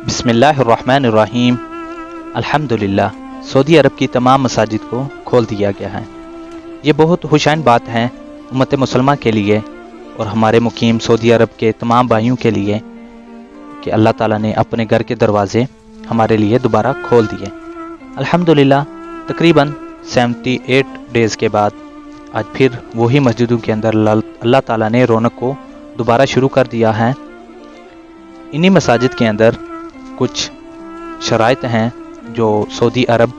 बिस्मिल्लाहिर्रहमानिर्रहीम। अल्हम्दुलिल्लाह, सऊदी अरब की तमाम मसाजिद को खोल दिया गया है। ये बहुत खुशाइन बात है उम्मत मुसलमान के लिए और हमारे मुकीम सऊदी अरब के तमाम भाइयों के लिए कि अल्लाह ताला ने अपने घर के दरवाज़े हमारे लिए दोबारा खोल दिए। अल्हम्दुलिल्लाह, तकरीबन 78 डेज़ के बाद आज फिर वही मस्जिदों के अंदर अल्लाह ताला ने रौनक को दोबारा शुरू कर दिया है। इन्हीं मसाजिद के अंदर कुछ शराइत हैं जो सऊदी अरब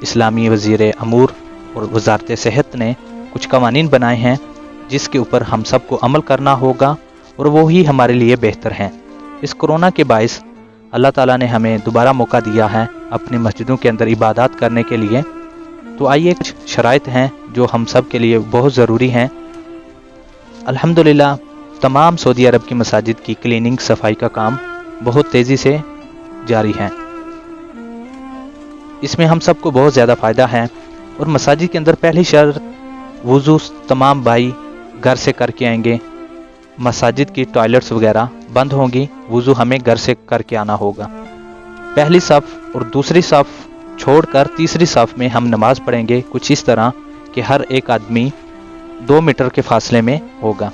इस्लामी वज़ीर अमूर और वज़ारत सेहत ने कुछ कवानीन बनाए हैं जिसके ऊपर हम सबको अमल करना होगा और वो ही हमारे लिए बेहतर हैं। इस कोरोना के बायस अल्लाह ताला ने हमें दोबारा मौका दिया है अपनी मस्जिदों के अंदर इबादत करने के लिए। तो आइए कुछ शराइत हैं जो हम सब के लिए बहुत ज़रूरी हैं। अल्हम्दुलिल्लाह, तमाम सऊदी अरब की मसाजिद की क्लीनिंग सफाई का काम बहुत तेज़ी से जारी है। इसमें हम सबको बहुत ज़्यादा फ़ायदा है। और मसाजिद के अंदर पहली शर्त, वुज़ू तमाम भाई घर से करके आएंगे। मसाजिद की टॉयलेट्स वगैरह बंद होंगी, वुज़ू हमें घर से करके आना होगा। पहली सफ़ और दूसरी सफ़ छोड़कर तीसरी सफ़ में हम नमाज़ पढ़ेंगे कुछ इस तरह कि हर एक आदमी 2 मीटर के फासले में होगा।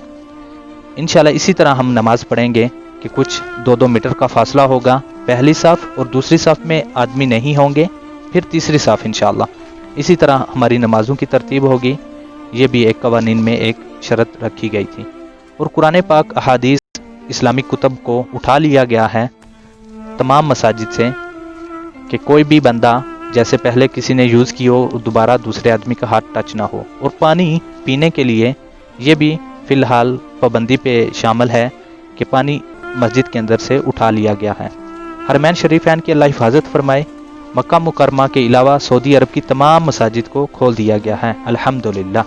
इंशाल्लाह इसी तरह हम नमाज़ पढ़ेंगे कि कुछ 2-2 मीटर का फासला होगा। पहली सफ़ और दूसरी सफ़ में आदमी नहीं होंगे, फिर तीसरी सफ़ इंशाल्लाह। इसी तरह हमारी नमाज़ों की तरतीब होगी। ये भी एक कवानीन में एक शर्त रखी गई थी। और कुरान पाक, अहादीस, इस्लामिक कुतब को उठा लिया गया है तमाम मसाजिद से कि कोई भी बंदा जैसे पहले किसी ने यूज़ की हो दोबारा दूसरे आदमी का हाथ टच ना हो। और पानी पीने के लिए ये भी फ़िलहाल पाबंदी पे शामिल है कि पानी मस्जिद के अंदर से उठा लिया गया है। हरमैन शरीफैन की अल्लाह हिफाजत फरमाए। मक्का मुकरमा के अलावा सऊदी अरब की तमाम मसाजिद को खोल दिया गया है। अल्हम्दुलिल्लाह।